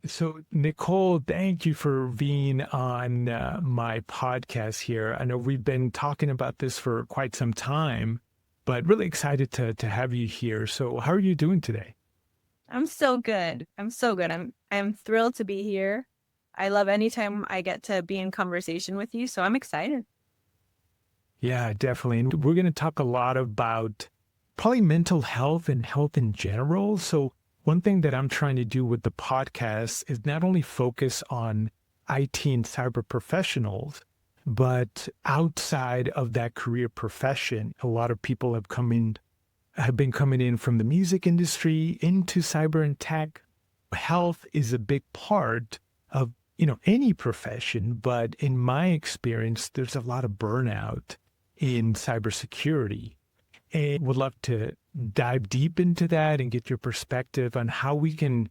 So, Nicole, thank you for being on my podcast here. I know we've been talking about this for quite some time, but really excited to have you here. So, how are you doing today? I'm so good. I'm so good. I'm thrilled to be here. I love anytime I get to be in conversation with you, so I'm excited. Yeah, definitely. And we're going to talk a lot about probably mental health and health in general. So, one thing that I'm trying to do with the podcast is not only focus on IT and cyber professionals, but outside of that career profession, a lot of people have been coming in from the music industry into cyber and tech. Health is a big part of, any profession, but in my experience, there's a lot of burnout in cybersecurity. And would love to dive deep into that and get your perspective on how we can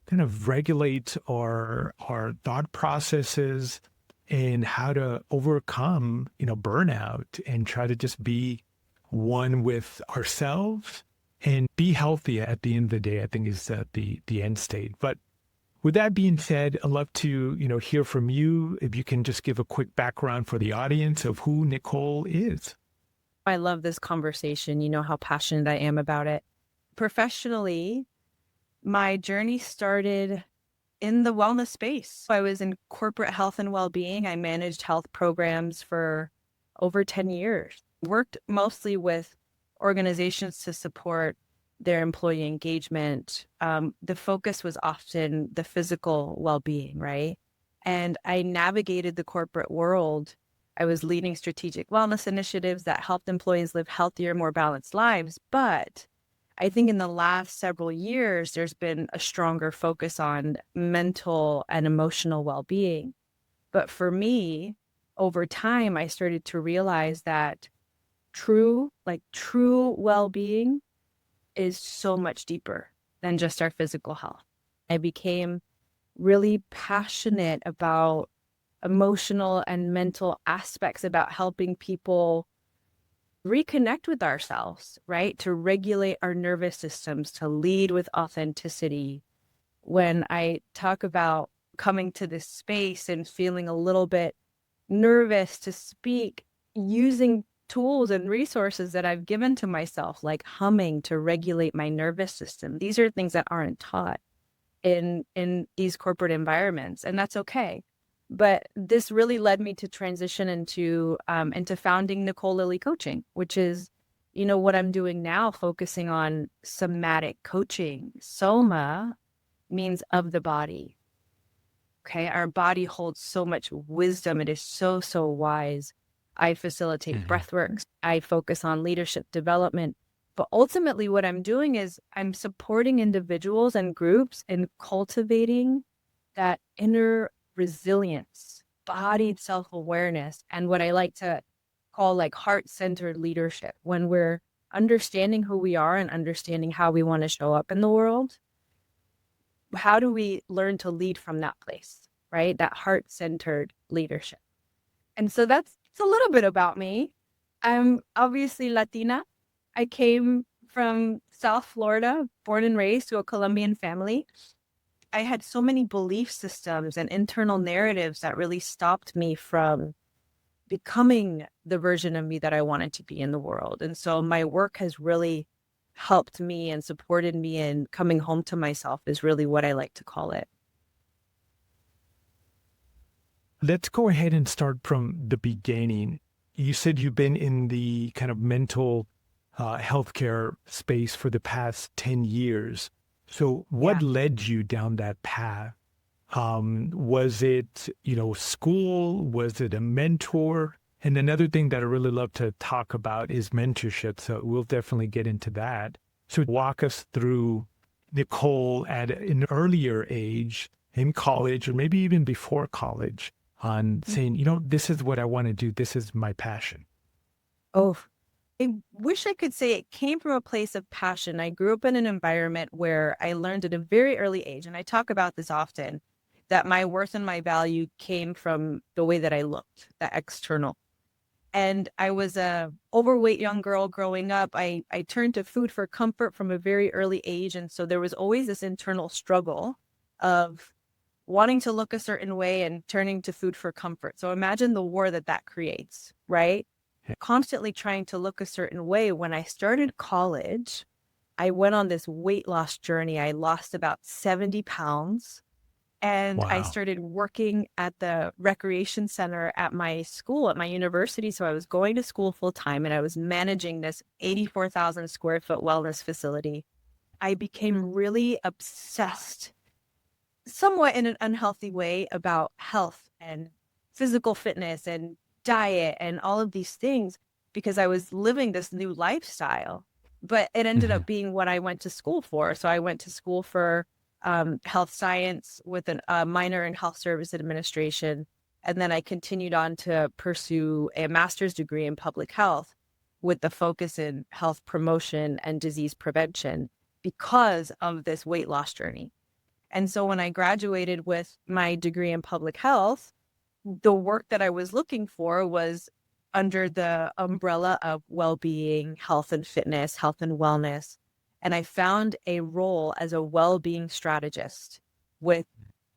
kind of regulate our thought processes and how to overcome, burnout and try to just be one with ourselves and be healthy at the end of the day, I think is the end state. But with that being said, I'd love to, hear from you. If you can just give a quick background for the audience of who Nicole is. I love this conversation. You know how passionate I am about it. Professionally, my journey started in the wellness space. I was in corporate health and well-being. I managed health programs for over 10 years. Worked mostly with organizations to support their employee engagement. The focus was often the physical well-being, right? And I navigated the corporate world. I was leading strategic wellness initiatives that helped employees live healthier, more balanced lives. But I think in the last several years, there's been a stronger focus on mental and emotional well-being. But for me, over time, I started to realize that true well-being is so much deeper than just our physical health. I became really passionate about emotional and mental aspects about helping people reconnect with ourselves, right? To regulate our nervous systems, to lead with authenticity. When I talk about coming to this space and feeling a little bit nervous to speak, using tools and resources that I've given to myself, like humming to regulate my nervous system. These are things that aren't taught in these corporate environments, and that's okay. But this really led me to transition into founding Nicole Lilly Coaching, which is, what I'm doing now, focusing on somatic coaching. Soma means of the body. Okay, our body holds so much wisdom. It is so, so wise. I facilitate Mhm. breathworks. I focus on leadership development. But ultimately, what I'm doing is I'm supporting individuals and groups in cultivating that inner resilience, bodied self-awareness, and what I like to call like heart-centered leadership. When we're understanding who we are and understanding how we want to show up in the world, how do we learn to lead from that place, right? That heart-centered leadership. And so that's a little bit about me. I'm obviously Latina. I came from South Florida, born and raised to a Colombian family. I had so many belief systems and internal narratives that really stopped me from becoming the version of me that I wanted to be in the world. And so my work has really helped me and supported me in coming home to myself, is really what I like to call it. Let's go ahead and start from the beginning. You said you've been in the kind of mental healthcare space for the past 10 years. So, what Yeah. led you down that path? Was it, school? Was it a mentor? And another thing that I really love to talk about is mentorship. So, we'll definitely get into that. So, walk us through Nicole at an earlier age in college, or maybe even before college, on saying, this is what I want to do. This is my passion. Oh, I wish I could say it came from a place of passion. I grew up in an environment where I learned at a very early age, and I talk about this often, that my worth and my value came from the way that I looked, the external. And I was a overweight young girl growing up. I turned to food for comfort from a very early age. And so there was always this internal struggle of wanting to look a certain way and turning to food for comfort. So imagine the war that creates, right? Yeah. Constantly trying to look a certain way. When I started college, I went on this weight loss journey. I lost about 70 pounds. And I Wow. started working at the recreation center at my school, at my university. So I was going to school full time and I was managing this 84,000 square foot wellness facility. I became really obsessed, somewhat in an unhealthy way, about health and physical fitness and diet and all of these things because I was living this new lifestyle. But it ended Mhm. up being what I went to school for. So I went to school for health science with a minor in health service administration. And then I continued on to pursue a master's degree in public health with the focus in health promotion and disease prevention because of this weight loss journey. And so when I graduated with my degree in public health, the work that I was looking for was under the umbrella of well-being, health and fitness, health and wellness. And I found a role as a well-being strategist with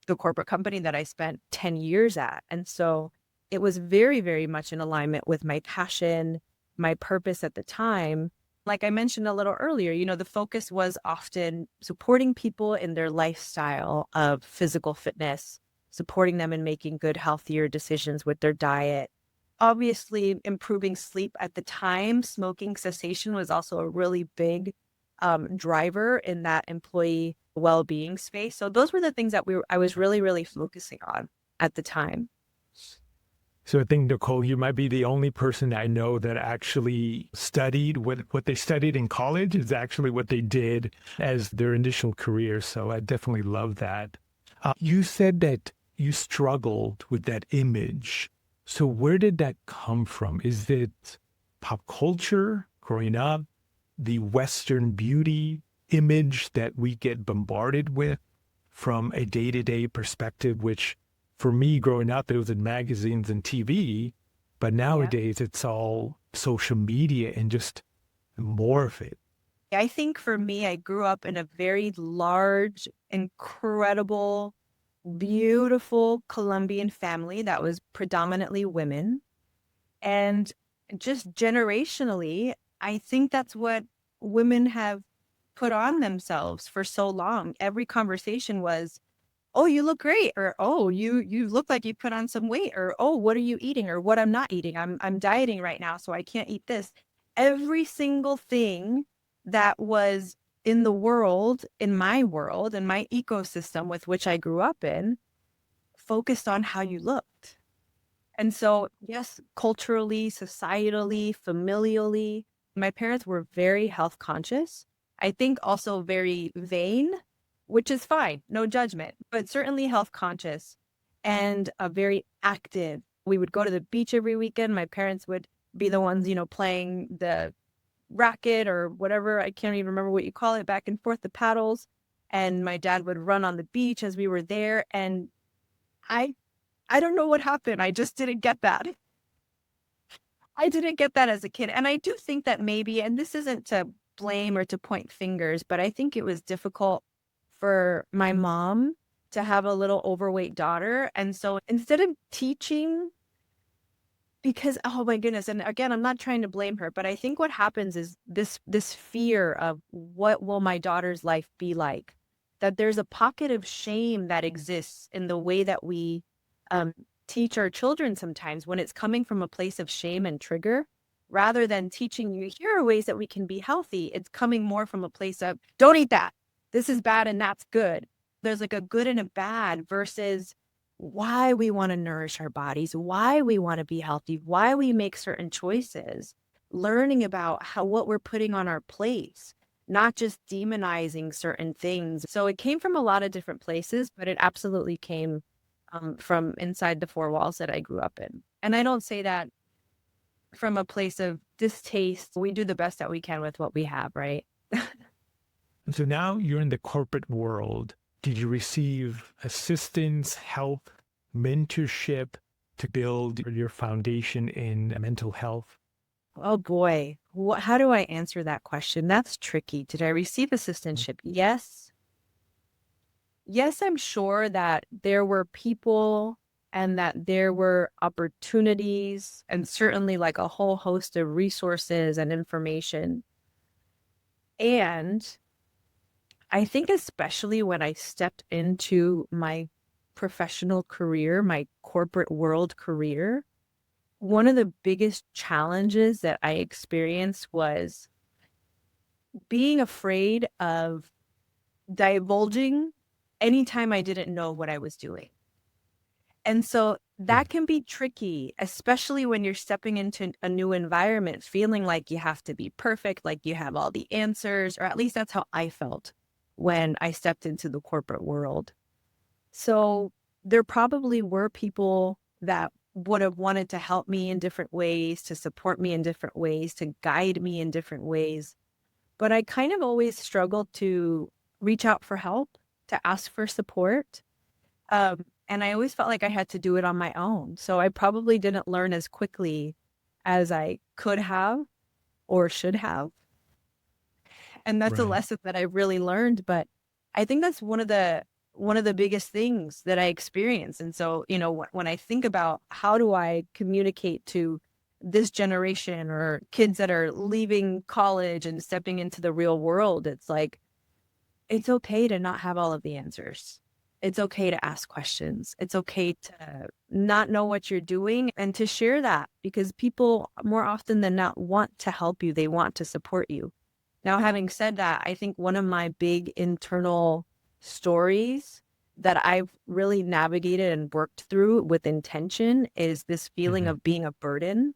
the corporate company that I spent 10 years at. And so it was very, very much in alignment with my passion, my purpose at the time. Like I mentioned a little earlier, the focus was often supporting people in their lifestyle of physical fitness, supporting them in making good, healthier decisions with their diet. Obviously, improving sleep at the time. Smoking cessation was also a really big driver in that employee well-being space. So those were the things that I was really, really focusing on at the time. So I think, Nicole, you might be the only person I know that actually studied what they studied in college is actually what they did as their initial career. So I definitely love that. You said that you struggled with that image. So where did that come from? Is it pop culture growing up, the Western beauty image that we get bombarded with from a day-to-day perspective, which for me growing up, it was in magazines and TV, but Yeah. nowadays it's all social media and just more of it. I think for me, I grew up in a very large, incredible, beautiful Colombian family that was predominantly women. And just generationally, I think that's what women have put on themselves for so long. Every conversation was, "Oh, you look great," or "Oh, you look like you put on some weight," or "Oh, what are you eating?" or "What I'm not eating. I'm dieting right now, so I can't eat this." Every single thing that was in the world, in my world, in my ecosystem with which I grew up in, focused on how you looked. And so, yes, culturally, societally, familially, my parents were very health conscious. I think also very vain, which is fine, no judgment, but certainly health conscious and very active. We would go to the beach every weekend. My parents would be the ones, playing the racket or whatever. I can't even remember what you call it, back and forth, the paddles. And my dad would run on the beach as we were there. And I I don't know what happened. I just didn't get that. I didn't get that as a kid. And I do think that maybe, and this isn't to blame or to point fingers, but I think it was difficult for my mom to have a little overweight daughter. And so instead of teaching, because oh my goodness, and again, I'm not trying to blame her, but I think what happens is this fear of what will my daughter's life be like, that there's a pocket of shame that exists in the way that we um, teach our children sometimes when it's coming from a place of shame and trigger, rather than teaching you here are ways that we can be healthy. It's coming more from a place of don't eat that. This is bad and that's good. There's like a good and a bad versus why we want to nourish our bodies, why we want to be healthy, why we make certain choices, learning about what we're putting on our plates, not just demonizing certain things. So it came from a lot of different places, but it absolutely came from inside the four walls that I grew up in. And I don't say that from a place of distaste. We do the best that we can with what we have, right? And so now you're in the corporate world. Did you receive assistance, help, mentorship to build your foundation in mental health? Oh boy. How do I answer that question? That's tricky. Did I receive assistantship? Yes. yes, I'm sure that there were people and that there were opportunities and certainly like a whole host of resources and information. And I think especially when I stepped into my professional career, my corporate world career, one of the biggest challenges that I experienced was being afraid of divulging anytime I didn't know what I was doing. And so Yeah. that can be tricky, especially when you're stepping into a new environment, feeling like you have to be perfect, like you have all the answers, or at least that's how I felt when I stepped into the corporate world. So there probably were people that would have wanted to help me in different ways, to support me in different ways, to guide me in different ways. But I kind of always struggled to reach out for help, to ask for support. And I always felt like I had to do it on my own. So I probably didn't learn as quickly as I could have or should have. And that's a Right. lesson that I really learned. But I think that's one of the biggest things that I experienced. And so, when I think about how do I communicate to this generation or kids that are leaving college and stepping into the real world, it's like, it's okay to not have all of the answers. It's okay to ask questions. It's okay to not know what you're doing and to share that because people more often than not want to help you. They want to support you. Now, having said that, I think one of my big internal stories that I've really navigated and worked through with intention is this feeling Hmm. of being a burden.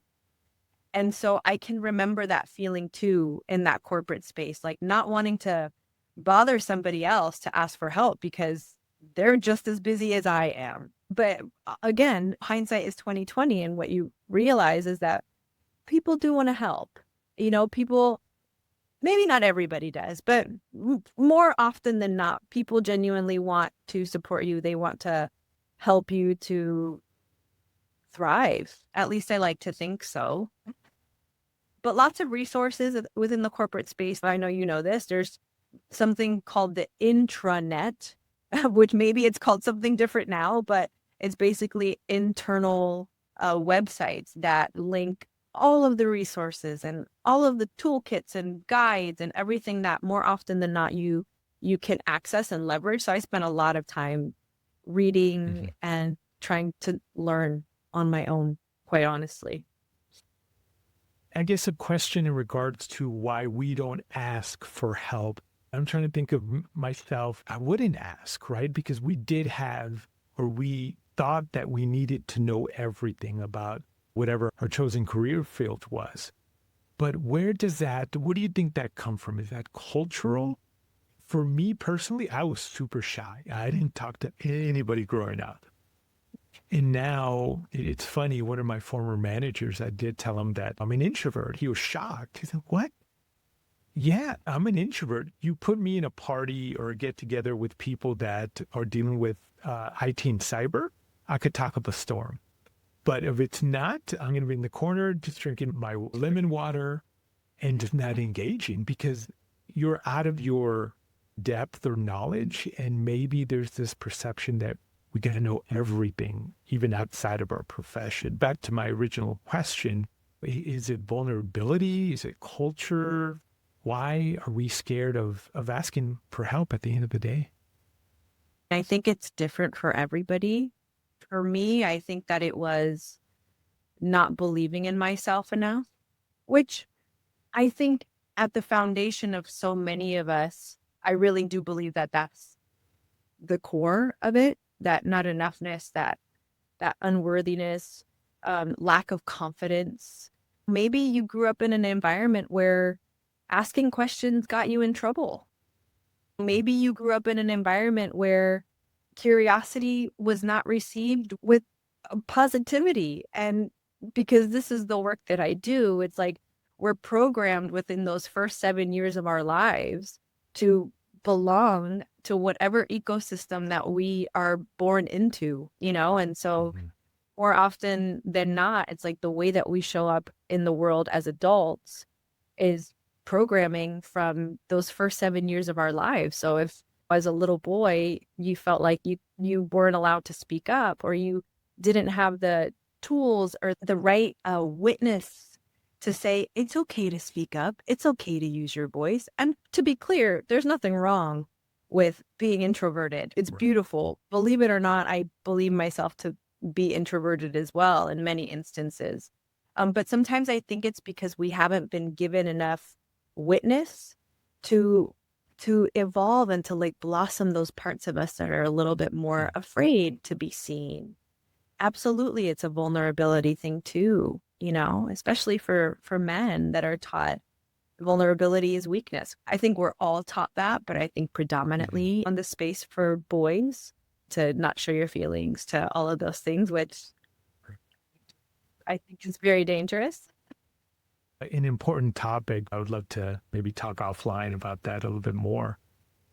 And so I can remember that feeling too in that corporate space, like not wanting to bother somebody else to ask for help because they're just as busy as I am. But again, hindsight is 2020 and what you realize is that people do want to help. People, maybe not everybody does, but more often than not, people genuinely want to support you. They want to help you to thrive. At least I like to think so. But lots of resources within the corporate space. I know you know this. There's something called the intranet, which maybe it's called something different now, but it's basically internal websites that link all of the resources and all of the toolkits and guides and everything that more often than not you can access and leverage. So I spent a lot of time reading Hmm. and trying to learn on my own, quite honestly. I guess a question in regards to why we don't ask for help. I'm trying to think of myself. I wouldn't ask, right? Because we did have, or we thought that we needed to know everything about whatever our chosen career field was. But where do you think that come from? Is that cultural? For me personally, I was super shy. I didn't talk to anybody growing up. And now it's funny. One of my former managers, I did tell him that I'm an introvert. He was shocked. He said, "What? Yeah, I'm an introvert. You put me in a party or a get together with people that are dealing with IT and cyber, I could talk up a storm. But if it's not, I'm going to be in the corner just drinking my lemon water and just not engaging because you're out of your depth or knowledge. And maybe there's this perception that we got to know everything, even outside of our profession. Back to my original question, is it vulnerability? Is it culture? Why are we scared of asking for help at the end of the day? I think it's different for everybody. For me, I think that it was not believing in myself enough, which I think at the foundation of so many of us, I really do believe that that's the core of it, that not enoughness, that unworthiness, lack of confidence. Maybe you grew up in an environment where asking questions got you in trouble. Maybe you grew up in an environment where curiosity was not received with positivity. And because this is the work that I do, it's like we're programmed within those first 7 years of our lives to belong to whatever ecosystem that we are born into. And so Mhm. more often than not, it's like the way that we show up in the world as adults is programming from those first 7 years of our lives. So if As a little boy, you felt like you weren't allowed to speak up, or you didn't have the tools or the right witness to say, it's okay to speak up. It's okay to use your voice. And to be clear, there's nothing wrong with being introverted. It's Right. beautiful. Believe it or not, I believe myself to be introverted as well in many instances. But sometimes I think it's because we haven't been given enough witness to evolve and to like blossom those parts of us that are a little bit more afraid to be seen. Absolutely, it's a vulnerability thing too, especially for men that are taught vulnerability is weakness. I think we're all taught that, but I think Mhm. predominantly on the space for boys to not show your feelings, to all of those things, which I think is very dangerous. An important topic. I would love to maybe talk offline about that a little bit more.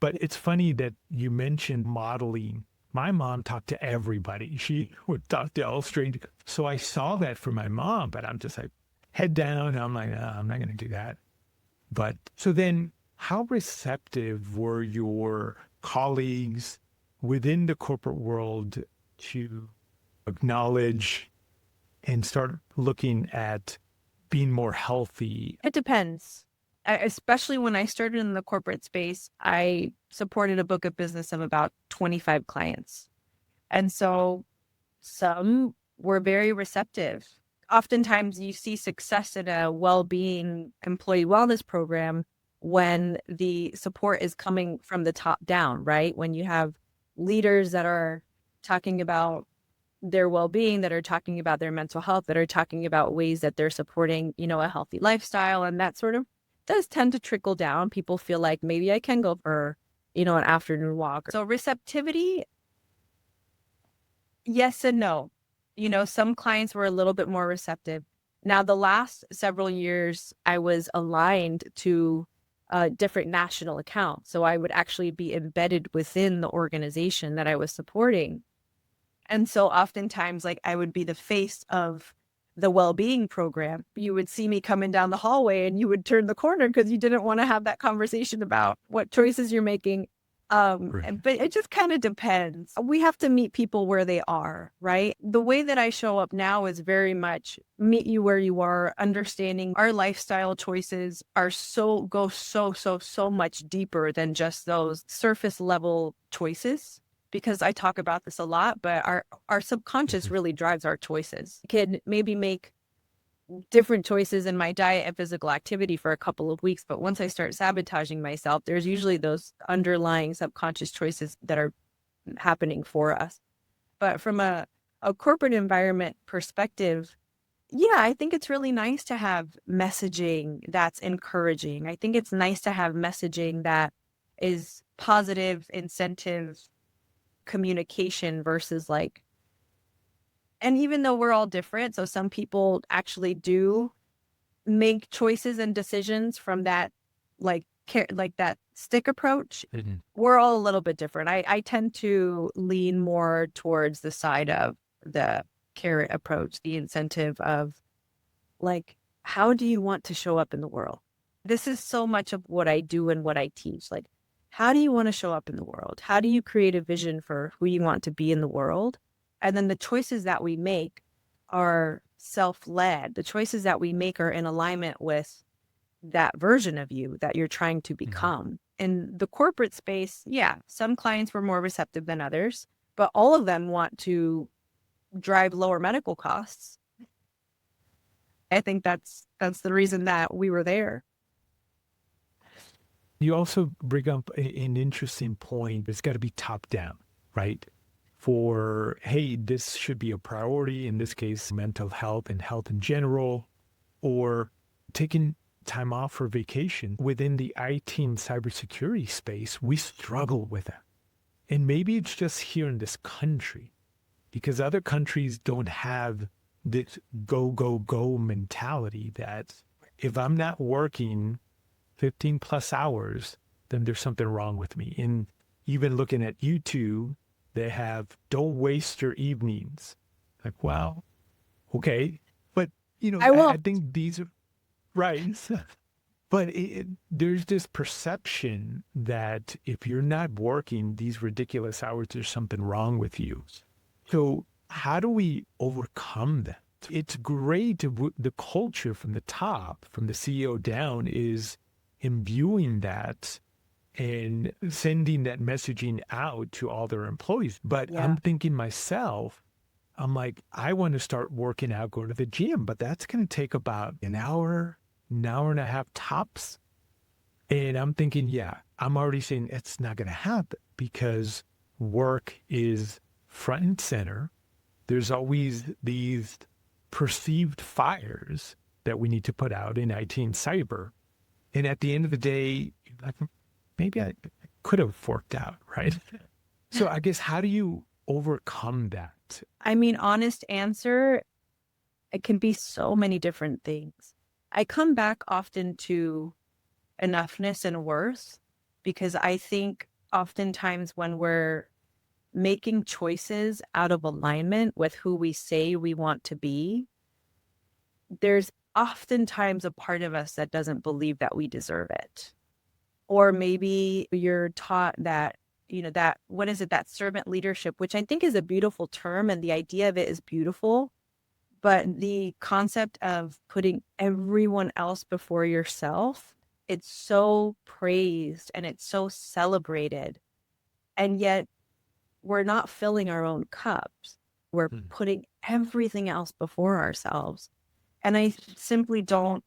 But it's funny that you mentioned modeling. My mom talked to everybody. She would talk to all strangers. So I saw that for my mom, but I'm just like head down. I'm like, "Nah, I'm not going to do that." But so then, how receptive were your colleagues within the corporate world to acknowledge and start looking at being more healthy? It depends. Especially when I started in the corporate space, I supported a book of business of about 25 clients. And so some were very receptive. Oftentimes, you see success in a well-being employee wellness program when the support is coming from the top down, right? When you have leaders that are talking about their well-being, that are talking about their mental health, that are talking about ways that they're supporting, a healthy lifestyle, and that sort of does tend to trickle down. People feel like maybe I can go for, an afternoon walk. So receptivity, yes and no. Some clients were a little bit more receptive. Now, the last several years, I was aligned to different national accounts. So I would actually be embedded within the organization that I was supporting. And so oftentimes, like, I would be the face of the well-being program. You would see me coming down the hallway and you would turn the corner because you didn't want to have that conversation about what choices you're making. Right. But it just kind of depends. We have to meet people where they are, right? The way that I show up now is very much meet you where you are, understanding our lifestyle choices are go so much deeper than just those surface level choices, because I talk about this a lot, but our subconscious Mhm. really drives our choices. I can maybe make different choices in my diet and physical activity for a couple of weeks, but once I start sabotaging myself, there's usually those underlying subconscious choices that are happening for us. But from a corporate environment perspective, yeah, I think it's really nice to have messaging that's encouraging. I think it's nice to have messaging that is positive, incentive, communication versus like, and even though we're all different, so some people actually do make choices and decisions from that, like like that stick approach. Mhm. We're all a little bit different. I tend to lean more towards the side of the carrot approach, the incentive of like, how do you want to show up in the world? This is so much of what I do and what I teach. Like, how do you want to show up in the world? How do you create a vision for who you want to be in the world? And then the choices that we make are self-led. The choices that we make are in alignment with that version of you that you're trying to Mhm. become. In the corporate space, yeah, some clients were more receptive than others, but all of them want to drive lower medical costs. I think that's the reason that we were there. You also bring up an interesting point. It's got to be top down, right? For, hey, this should be a priority, in this case, mental health and health in general, or taking time off for vacation. Within the IT and cybersecurity space, we struggle with that. And maybe it's just here in this country because other countries don't have this go, go, go mentality that if I'm not working 15 plus hours, then there's something wrong with me. And even looking at YouTube, they have don't waste your evenings. Like, wow, okay. But, I I won't. think these are right. But there's this perception that if you're not working these ridiculous hours, there's something wrong with you. So how do we overcome that? It's great. The culture from the top, from the CEO down, is imbuing that and sending that messaging out to all their employees. But Yeah. I'm thinking myself, I'm like, I want to start working out, go to the gym, but that's going to take about an hour and a half tops. And I'm thinking, yeah, I'm already saying it's not going to happen because work is front and center. There's always these perceived fires that we need to put out in IT and cyber. And at the end of the day, like, maybe I could have forked out, right? So I guess, how do you overcome that? I mean, honest answer, it can be so many different things. I come back often to enoughness and worth because I think oftentimes when we're making choices out of alignment with who we say we want to be, there's oftentimes a part of us that doesn't believe that we deserve it. Or maybe you're taught that, that, what is it, that servant leadership, which I think is a beautiful term and the idea of it is beautiful. But the concept of putting everyone else before yourself, it's so praised and it's so celebrated. And yet we're not filling our own cups. We're putting everything else before ourselves. And I simply don't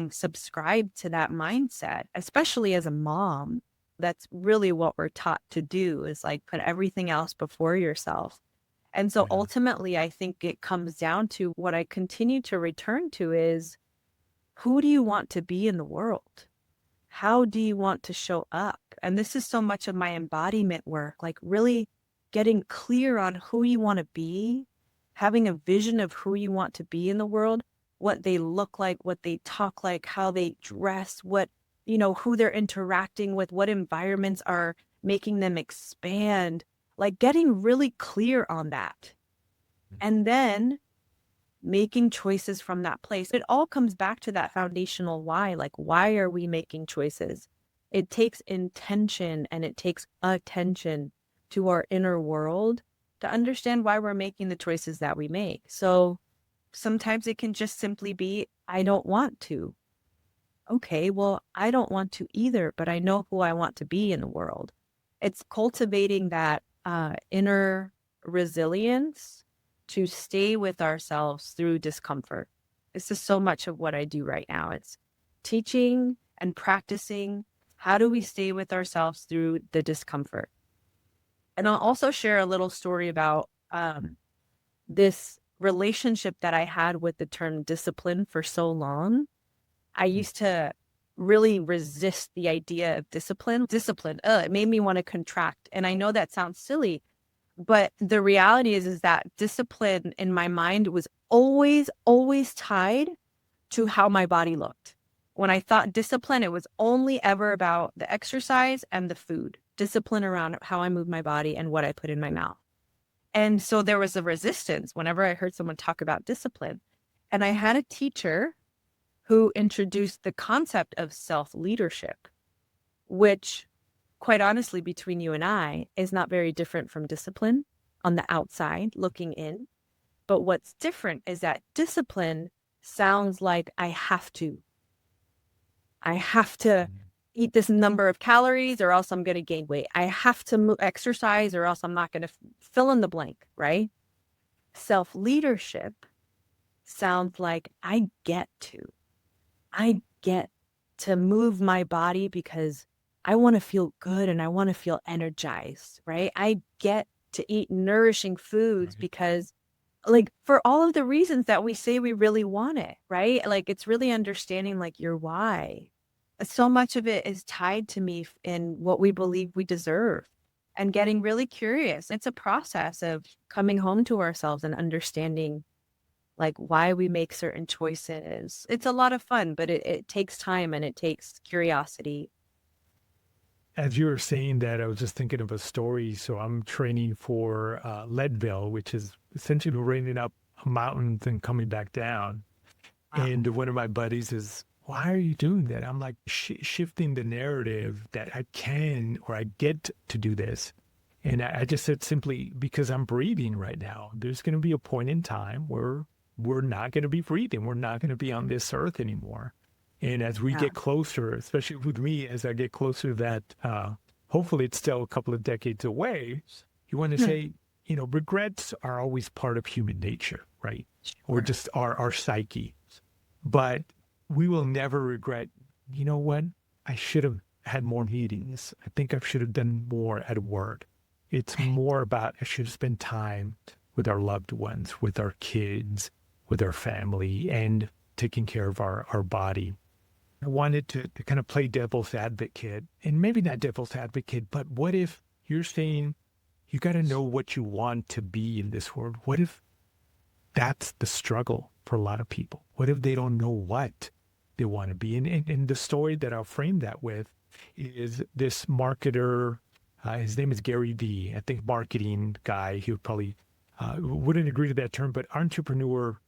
subscribe to that mindset, especially as a mom. That's really what we're taught to do, is like put everything else before yourself. And so ultimately, I think it comes down to what I continue to return to is, who do you want to be in the world? How do you want to show up? And this is so much of my embodiment work, like really getting clear on who you want to be, having a vision of who you want to be in the world, what they look like, what they talk like, how they dress, what, who they're interacting with, what environments are making them expand, like getting really clear on that. And then making choices from that place. It all comes back to that foundational why. Like, why are we making choices? It takes intention and it takes attention to our inner world to understand why we're making the choices that we make. So sometimes it can just simply be, I don't want to. Okay, well, I don't want to either, but I know who I want to be in the world. It's cultivating that inner resilience to stay with ourselves through discomfort. This is so much of what I do right now. It's teaching and practicing. How do we stay with ourselves through the discomfort? And I'll also share a little story about this relationship that I had with the term discipline for so long. I used to really resist the idea of discipline. It made me want to contract. And I know that sounds silly, but the reality is that discipline in my mind was always, always tied to how my body looked. When I thought discipline, it was only ever about the exercise and the food, discipline around how I move my body and what I put in my mouth. And so there was a resistance whenever I heard someone talk about discipline. And I had a teacher who introduced the concept of self-leadership, which, quite honestly, between you and I, is not very different from discipline on the outside looking in. But what's different is that discipline sounds like I have to. I have to eat this number of calories or else I'm going to gain weight. I have to exercise or else I'm not going to fill in the blank, right? Self-leadership sounds like I get to move my body because I want to feel good and I want to feel energized, right? I get to eat nourishing foods because, like, for all of the reasons that we say we really want it, right? Like, it's really understanding like your why. So much of it is tied to me in what we believe we deserve and getting really curious. It's a process of coming home to ourselves and understanding like why we make certain choices. It's a lot of fun, but it takes time and it takes curiosity. As you were saying that, I was just thinking of a story. So I'm training for Leadville, which is essentially raining up mountains and coming back down. And one of my buddies is why are you doing that? I'm like shifting the narrative that I can or I get to do this. And I just said simply because I'm breathing right now. There's going to be a point in time where we're not going to be breathing. We're not going to be on this earth anymore. And as we Yeah. get closer, especially with me, as I get closer to that, hopefully it's still a couple of decades away, you want to say, regrets are always part of human nature, right? Or Sure. just our psyche. But we will never regret, you know what? I should have had more meetings. I think I should have done more at work. It's Right. more about I should have spent time with our loved ones, with our kids, with our family, and taking care of our body. I wanted to kind of play devil's advocate, and maybe not devil's advocate, but what if you're saying you got to know what you want to be in this world? What if that's the struggle for a lot of people? What if they don't know what they want to be? And the story that I'll frame that with is this marketer. His name is Gary Vee. I think marketing guy. He would probably wouldn't agree to that term, but entrepreneur.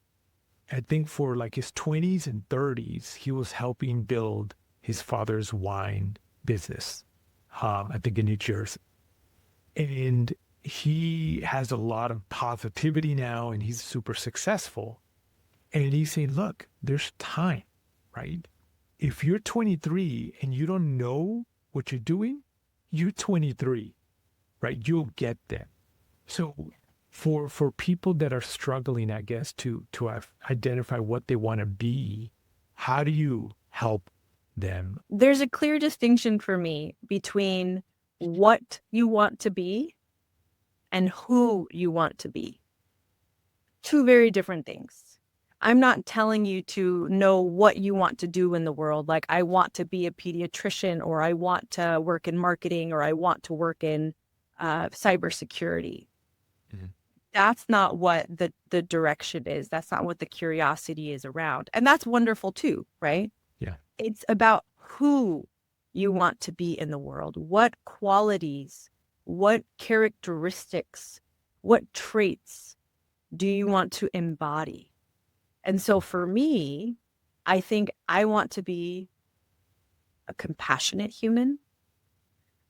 I think for like his 20s and 30s, he was helping build his father's wine business. I think in New Jersey. And he has a lot of positivity now and he's super successful. And he's saying, look, there's time, right? If you're 23 and you don't know what you're doing, you're 23, right? You'll get there. So for people that are struggling, I guess, to identify what they want to be, how do you help them? There's a clear distinction for me between what you want to be and who you want to be. Two very different things. I'm not telling you to know what you want to do in the world. Like, I want to be a pediatrician, or I want to work in marketing, or I want to work in cybersecurity. Mhm. That's not what the direction is. That's not what the curiosity is around. And that's wonderful too, right? Yeah. It's about who you want to be in the world. What qualities, what characteristics, what traits do you want to embody? And so for me, I think I want to be a compassionate human.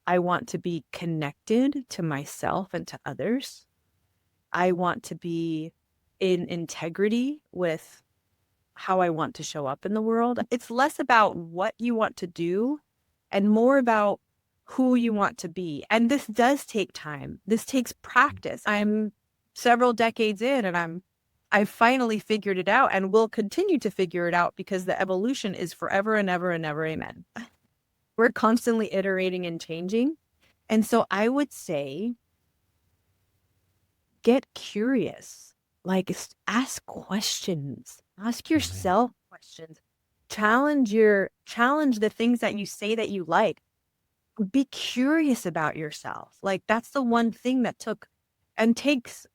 I want to be connected to myself and to others. I want to be in integrity with how I want to show up in the world. It's less about what you want to do and more about who you want to be. And this does take time. This takes practice. I'm several decades in and I've finally figured it out and will continue to figure it out because the evolution is forever and ever and ever. Amen. We're constantly iterating and changing. And so I would say, get curious, like ask questions, ask Amen. yourself questions, challenge the things that you say that you like. Be curious about yourself. Like, that's the one thing that took and takes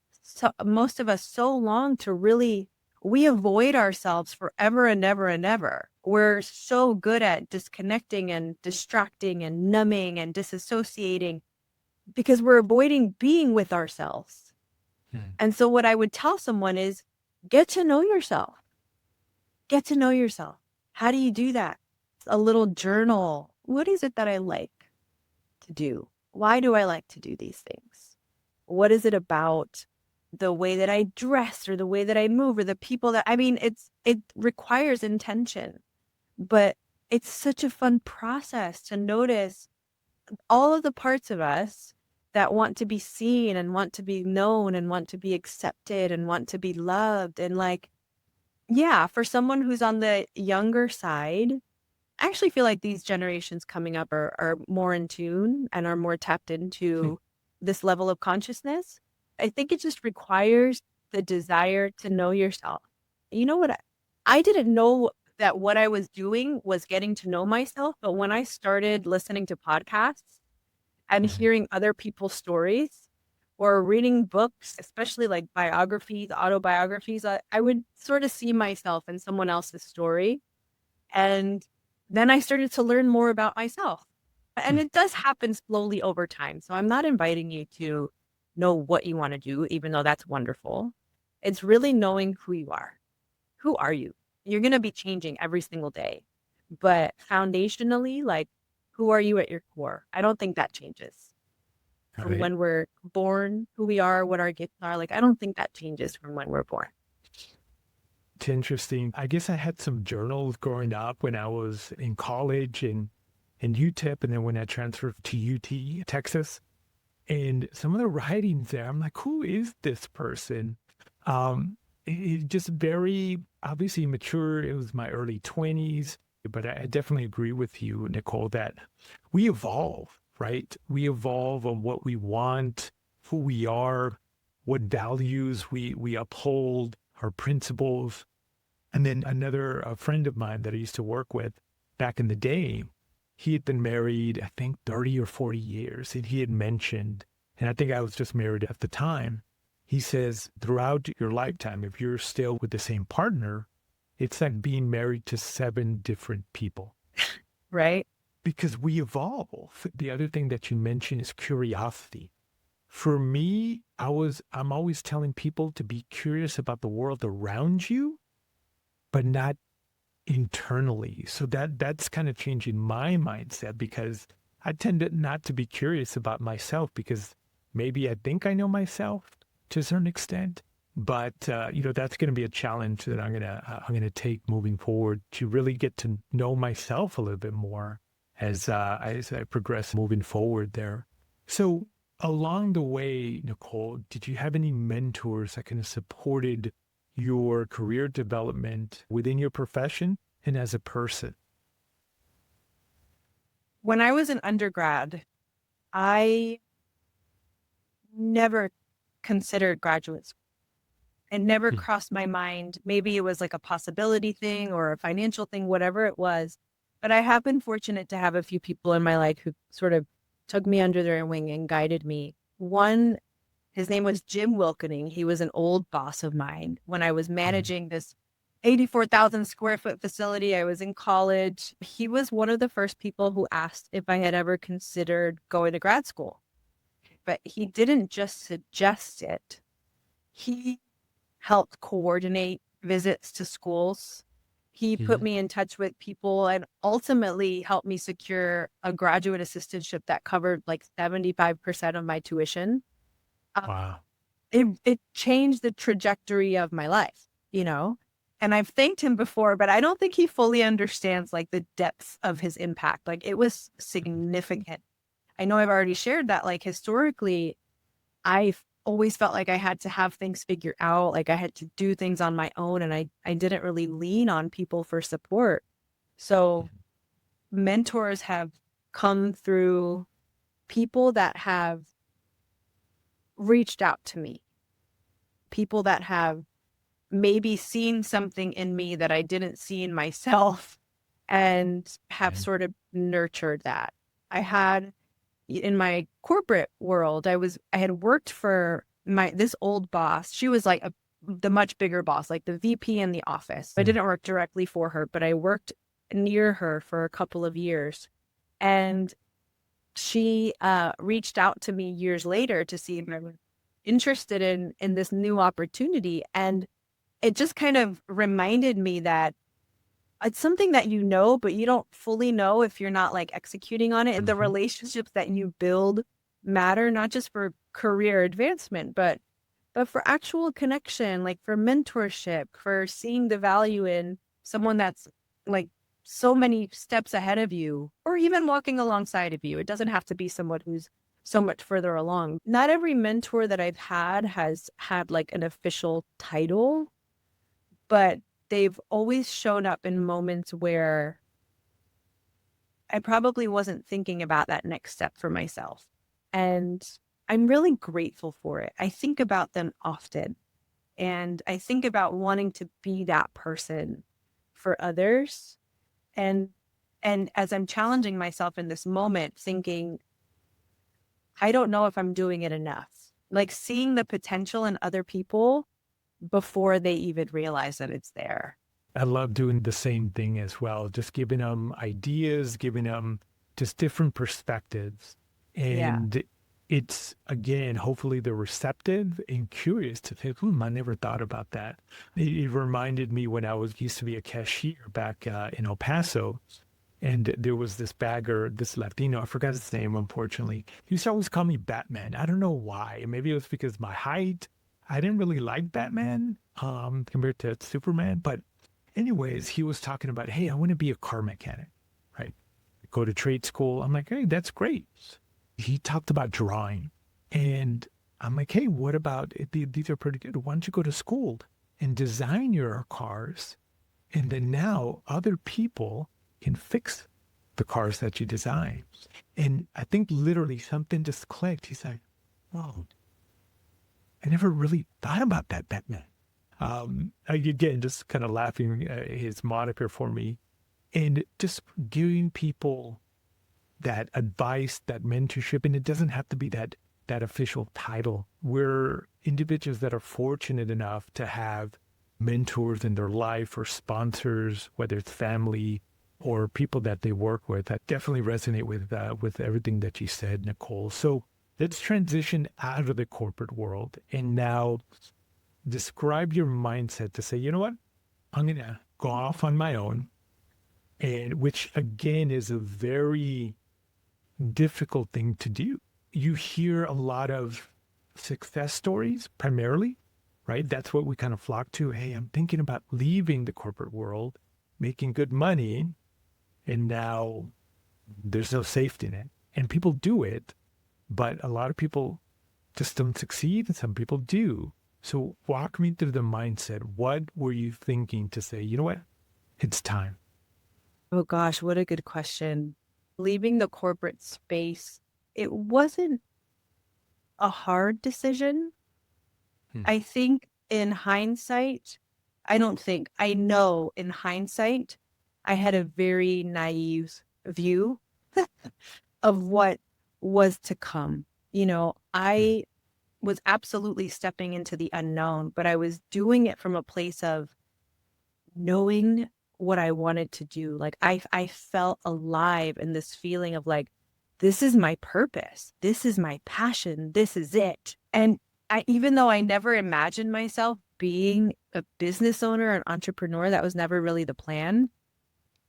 most of us so long to really, we avoid ourselves forever and ever and ever. We're so good at disconnecting and distracting and numbing and disassociating because we're avoiding being with ourselves. Mm. And so what I would tell someone is, get to know yourself. Get to know yourself. How do you do that? A little journal. What is it that I like to do? Why do I like to do these things? What is it about the way that I dress or the way that I move or the people that, I mean, it requires intention, but it's such a fun process to notice all of the parts of us that want to be seen and want to be known and want to be accepted and want to be loved. And like, yeah, for someone who's on the younger side, I actually feel like these generations coming up are more in tune and are more tapped into this level of consciousness. I think it just requires the desire to know yourself. You know what? I didn't know that what I was doing was getting to know myself. But when I started listening to podcasts and Mhm. hearing other people's stories or reading books, especially like biographies, autobiographies, I would sort of see myself in someone else's story. And then I started to learn more about myself. And Mm. it does happen slowly over time. So I'm not inviting you to know what you want to do, even though that's wonderful. It's really knowing who you are. Who are you? You're going to be changing every single day. But foundationally, like, who are you at your core? I don't think that changes from Right. when we're born, who we are, what our gifts are. Like, I don't think that changes from when we're born. It's interesting. I guess I had some journals growing up when I was in college and in UTEP, and then when I transferred to UT, Texas. And some of the writings there, I'm like, who is this person? It just very obviously mature. It was my early 20s, but I definitely agree with you, Nicole, that we evolve, right? We evolve on what we want, who we are, what values we uphold, our principles. And then another a friend of mine that I used to work with back in the day, he had been married, I think 30 or 40 years. And he had mentioned, and I think I was just married at the time, he says, throughout your lifetime, if you're still with the same partner, it's like being married to 7 different people Right? because we evolve. The other thing that you mentioned is curiosity. For me, I'm always telling people to be curious about the world around you, but not internally. So that's kind of changing my mindset because I tend to not to be curious about myself because maybe I think I know myself to a certain extent. But that's going to be a challenge that I'm gonna take moving forward to really get to know myself a little bit more as I progress moving forward there. So along the way, Nicole, did you have any mentors that kind of supported your career development within your profession and as a person? When I was an undergrad, I never considered graduate school. It never Mm. crossed my mind. Maybe it was like a possibility thing or a financial thing, whatever it was. But I have been fortunate to have a few people in my life who sort of took me under their wing and guided me. One, his name was Jim Wilkening. He was an old boss of mine when I was Mm. managing this 84,000 square foot facility. I was in college. He was one of the first people who asked if I had ever considered going to grad school. But he didn't just suggest it. He helped coordinate visits to schools. He put Mhm. me in touch with people and ultimately helped me secure a graduate assistantship that covered like 75% of my tuition. Um, Wow. it changed the trajectory of my life, you know? And I've thanked him before, but I don't think he fully understands like the depth of his impact. Like it was significant. I know I've already shared that like historically I've always felt like I had to have things figured out, like I had to do things on my own, and I didn't really lean on people for support. So mentors have come through people that have reached out to me, people that have maybe seen something in me that I didn't see in myself and have Mhm. sort of nurtured that. I had in my corporate world, I had worked for this old boss. She was like the much bigger boss, like the VP in the office. I Mm. didn't work directly for her, but I worked near her for a couple of years. And she reached out to me years later to see if I was interested in this new opportunity. And it just kind of reminded me that it's something that you know, but you don't fully know if you're not like executing on it. And the Mhm. relationships that you build matter not just for career advancement, but for actual connection, like for mentorship, for seeing the value in someone that's like so many steps ahead of you, or even walking alongside of you. It doesn't have to be someone who's so much further along. Not every mentor that I've had has had like an official title, but they've always shown up in moments where I probably wasn't thinking about that next step for myself. And I'm really grateful for it. I think about them often. And I think about wanting to be that person for others. And and as I'm challenging myself in this moment, thinking, I don't know if I'm doing it enough. Like seeing the potential in other people before they even realize that it's there. I love doing the same thing as well, just giving them ideas, giving them just different perspectives. Yeah. And it's, again, hopefully they're receptive and curious to think, I never thought about that. It reminded me when I was used to be a cashier back in El Paso. And there was this bagger, this Latino, I forgot his name, unfortunately. He used to always call me Batman. I don't know why. Maybe it was because my height. I didn't really like Batman compared to Superman. But anyways, he was talking about, hey, I want to be a car mechanic, right? Go to trade school. I'm like, hey, that's great. He talked about drawing. And I'm like, hey, what about, these are pretty good. Why don't you go to school and design your cars? And then now other people can fix the cars that you design. And I think literally something just clicked. He's like, oh, I never really thought about that, Batman. Again, just kind of laughing at his moniker for me and just giving people that advice, that mentorship. And it doesn't have to be that official title. We're individuals that are fortunate enough to have mentors in their life or sponsors, whether it's family or people that they work with. I definitely resonate with everything that you said, Nicole. So let's transition out of the corporate world and now describe your mindset to say, you know what, I'm going to go off on my own. And which again is a very difficult thing to do. You hear a lot of success stories primarily, right? That's what we kind of flock to. Hey, I'm thinking about leaving the corporate world, making good money, and now there's no safety net. And people do it, but a lot of people just don't succeed, and some people do. So walk me through the mindset. What were you thinking to say, you know what, it's time? Oh gosh, what a good question. Leaving the corporate space, it wasn't a hard decision. Hmm. I think in hindsight, I don't think, I know in hindsight, I had a very naive view of what was to come. You know, Hmm. I was absolutely stepping into the unknown, but I was doing it from a place of knowing what I wanted to do. Like I felt alive in this feeling of like, this is my purpose. This is my passion. This is it. And even though I never imagined myself being a business owner, an entrepreneur, that was never really the plan.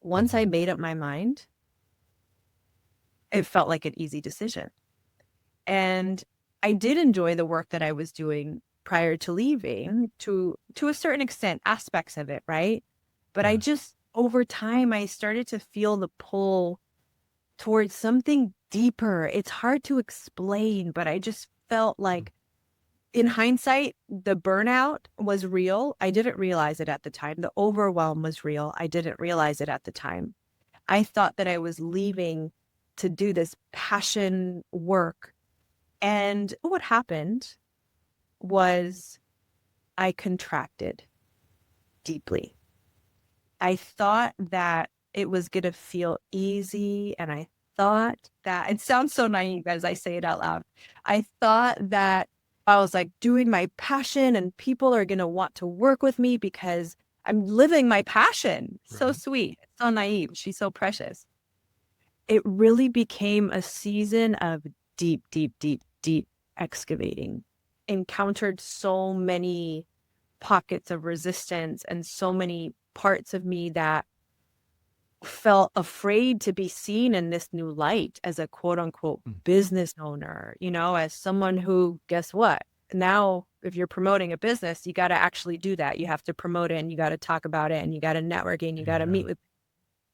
Once I Mhm. made up my mind, it felt like an easy decision. And I did enjoy the work that I was doing prior to leaving to a certain extent, aspects of it, right? But I Yeah. just over time I started to feel the pull towards something deeper. It's hard to explain, but I just felt like in hindsight, the burnout was real. I didn't realize it at the time. The overwhelm was real. I didn't realize it at the time. I thought that I was leaving to do this passion work. And what happened was I contracted deeply. I thought that it was going to feel easy. And I thought that it sounds so naive as I say it out loud. I thought that I was like doing my passion and people are going to want to work with me because I'm living my passion. So Right. sweet, so naive. She's so precious. It really became a season of deep, deep, deep, deep excavating. Encountered so many pockets of resistance and so many parts of me that felt afraid to be seen in this new light as a quote unquote Mm. business owner, you know, as someone who, guess what? Now, if you're promoting a business, you got to actually do that. You have to promote it and you got to talk about it and you got to network and you got to Yeah. meet with,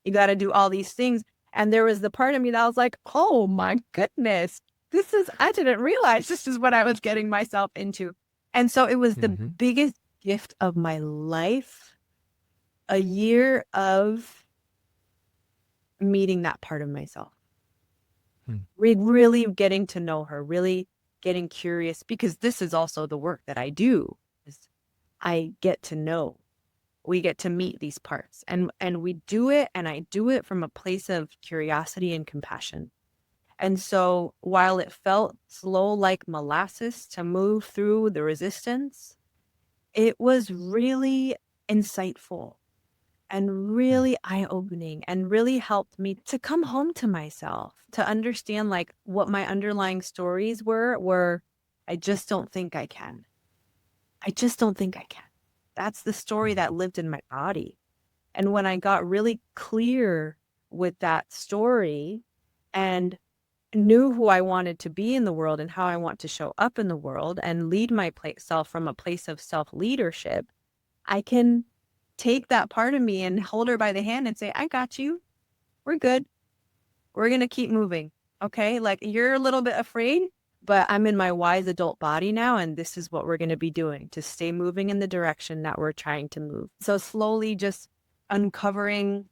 you got to do all these things. And there was the part of me that was like, oh my goodness, I didn't realize this is what I was getting myself into. And so it was the Hmm. biggest gift of my life, a year of meeting that part of myself, Hmm. really getting to know her, really getting curious, because this is also the work that I do. Is I get to know, we get to meet these parts and we do it. And I do it from a place of curiosity and compassion. And so while it felt slow like molasses to move through the resistance, it was really insightful and Hmm. really eye-opening and really helped me to come home to myself, to understand like what my underlying stories were I just don't think I can. I just don't think I can. That's the story Hmm. that lived in my body. And when I got really clear with that story and knew who I wanted to be in the world and how I want to show up in the world and lead myself from a place of self-leadership, I can take that part of me and hold her by the hand and say, I got you. We're good. We're going to keep moving. Okay. Like, you're a little bit afraid, but I'm in my wise adult body now. And this is what we're going to be doing to stay moving in the direction that we're trying to move. So slowly just uncovering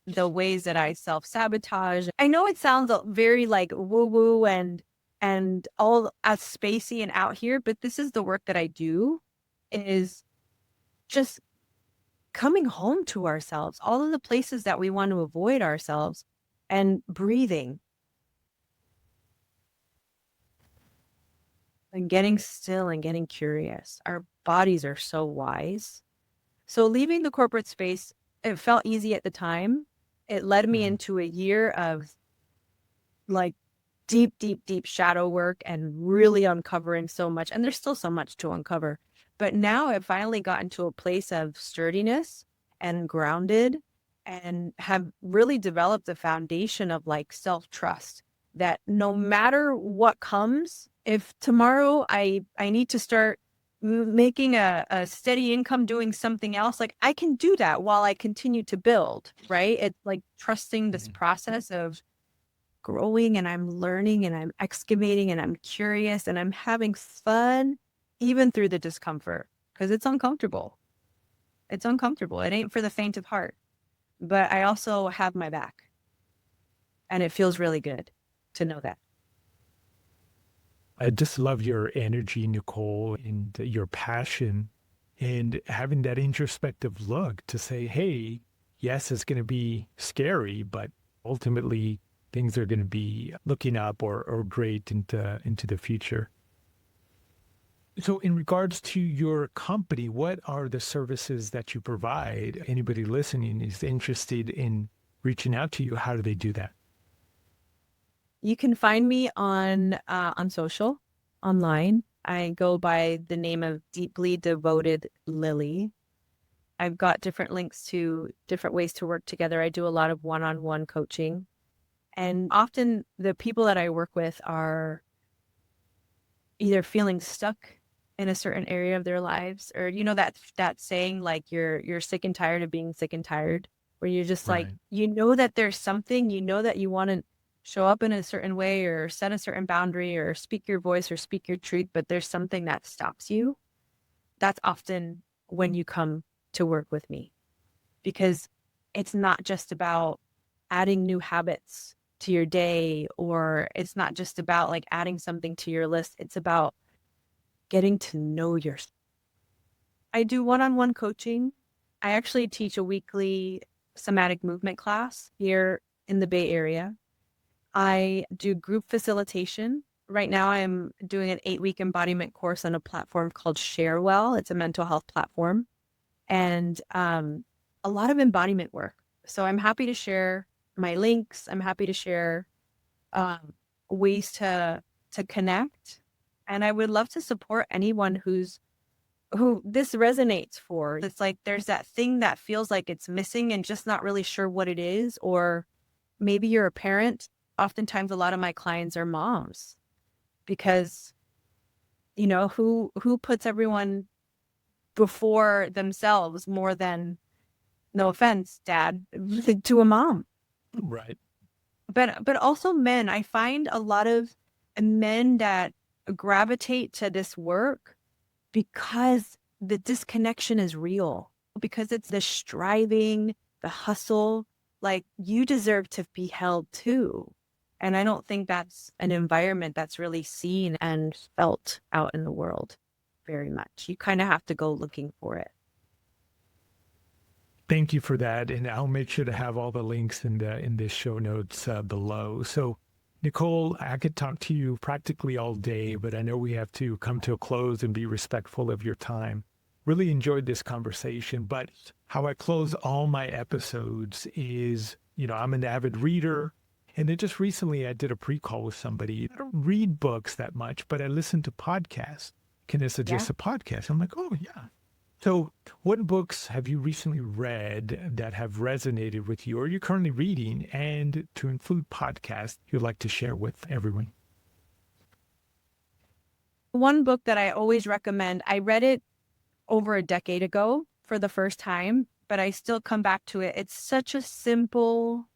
the ways that I self-sabotage. I know it sounds very like woo-woo and all as spacey and out here, but this is the work that I do, is just coming home to ourselves, all of the places that we want to avoid ourselves, and breathing and getting still and getting curious. Our bodies are so wise. So leaving the corporate space, it felt easy at the time. It led me into a year of like deep, deep, deep shadow work and really uncovering so much. And there's still so much to uncover. But now I've finally gotten to a place of sturdiness and grounded and have really developed a foundation of like self-trust that no matter what comes, if tomorrow I need to start making a steady income doing something else, like I can do that while I continue to build, right? It's like trusting this process of growing, and I'm learning and I'm excavating and I'm curious and I'm having fun even through the discomfort, because it's uncomfortable. It's uncomfortable. It ain't for the faint of heart, but I also have my back, and it feels really good to know that. I just love your energy, Nicole, and your passion, and having that introspective look to say, hey, yes, it's going to be scary, but ultimately things are going to be looking up or great into the future. So in regards to your company, what are the services that you provide? Anybody listening is interested in reaching out to you. How do they do that? You can find me on social, online. I go by the name of Deeply Devoted Lilly. I've got different links to different ways to work together. I do a lot of one-on-one coaching. And often the people that I work with are either feeling stuck in a certain area of their lives, or that saying, like, you're sick and tired of being sick and tired, where you're just like, Right. that there's something, that you want to show up in a certain way or set a certain boundary or speak your voice or speak your truth, but there's something that stops you. That's often when you come to work with me, because it's not just about adding new habits to your day, or it's not just about like adding something to your list. It's about getting to know yourself. I do one-on-one coaching. I actually teach a weekly somatic movement class here in the Bay Area. I do group facilitation. Right now, I'm doing an 8-week embodiment course on a platform called Sharewell. It's a mental health platform, and a lot of embodiment work. So I'm happy to share my links. I'm happy to share ways to connect, and I would love to support anyone who this resonates for. It's like there's that thing that feels like it's missing and just not really sure what it is, or maybe you're a parent. Oftentimes, a lot of my clients are moms, because who puts everyone before themselves more than, no offense, dad, to a mom. Right. But also men. I find a lot of men that gravitate to this work because the disconnection is real, because it's the striving, the hustle. Like, you deserve to be held too. And I don't think that's an environment that's really seen and felt out in the world very much. You kind of have to go looking for it. Thank you for that, and I'll make sure to have all the links in the show notes below. So, Nicole, I could talk to you practically all day, but I know we have to come to a close and be respectful of your time. Really enjoyed this conversation, but how I close all my episodes is, I'm an avid reader, and then just recently I did a pre-call with somebody. I don't read books that much, but I listen to podcasts. Can I suggest a podcast? I'm like, oh yeah. So, what books have you recently read that have resonated with you or you're currently reading, and to include podcasts you'd like to share with everyone? One book that I always recommend, I read it over a decade ago for the first time, but I still come back to it. It's such a simple,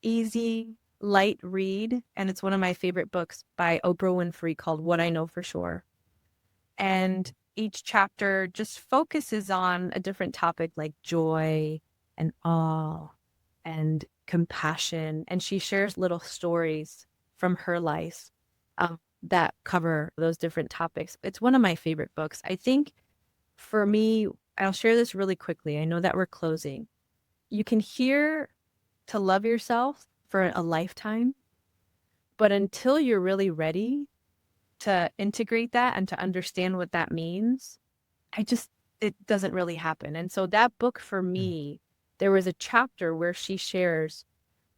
easy, light read, and it's one of my favorite books by Oprah Winfrey called What I Know for Sure. And each chapter just focuses on a different topic like joy and awe and compassion. And she shares little stories from her life that cover those different topics. It's one of my favorite books. I think for me, I'll share this really quickly. I know that we're closing. You can hear to love yourself for a lifetime, but until you're really ready to integrate that and to understand what that means, it doesn't really happen. And so that book for me, there was a chapter where she shares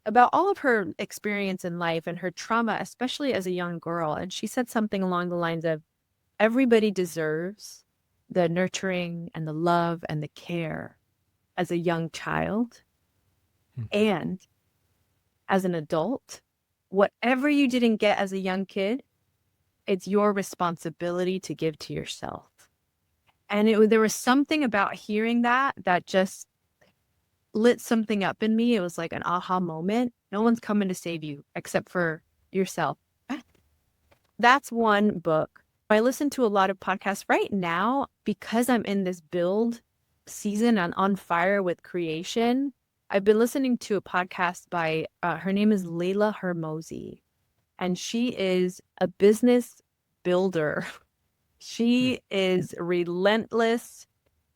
about all of her experience in life and her trauma, especially as a young girl. And she said something along the lines of, everybody deserves the nurturing and the love and the care as a young child. And as an adult, whatever you didn't get as a young kid, it's your responsibility to give to yourself. And there was something about hearing that just lit something up in me. It was like an aha moment. No one's coming to save you except for yourself. That's one book. I listen to a lot of podcasts right now because I'm in this build season and on fire with creation. I've been listening to a podcast by, her name is Layla Hermosi, and she is a business builder. She is relentless.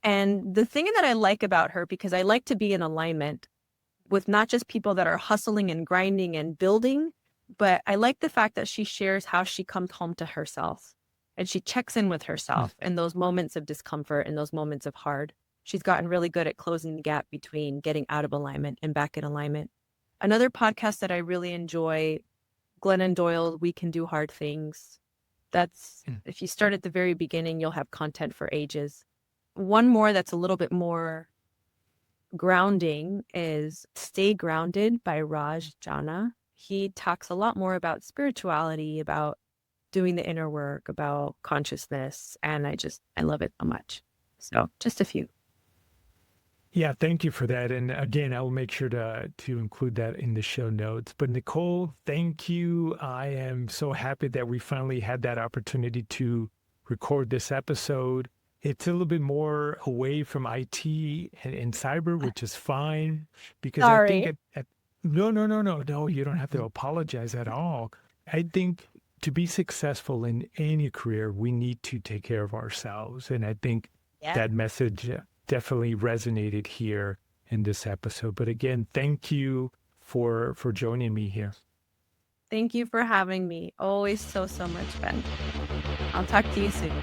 And the thing that I like about her, because I like to be in alignment with not just people that are hustling and grinding and building, but I like the fact that she shares how she comes home to herself and she checks in with herself in those moments of discomfort and those moments of hard. She's gotten really good at closing the gap between getting out of alignment and back in alignment. Another podcast that I really enjoy, Glennon Doyle, We Can Do Hard Things. That's, if you start at the very beginning, you'll have content for ages. One more that's a little bit more grounding is Stay Grounded by Raj Jana. He talks a lot more about spirituality, about doing the inner work, about consciousness. And I love it so much. So just a few. Yeah, thank you for that. And again, I will make sure to include that in the show notes. But Nicole, thank you. I am so happy that we finally had that opportunity to record this episode. It's a little bit more away from IT and cyber, which is fine because I think Sorry. no, you don't have to apologize at all. I think to be successful in any career, we need to take care of ourselves. And I think Yeah. that message definitely resonated here in this episode. But again, thank you for joining me here. Thank you for having me. Always so much fun. I'll talk to you soon.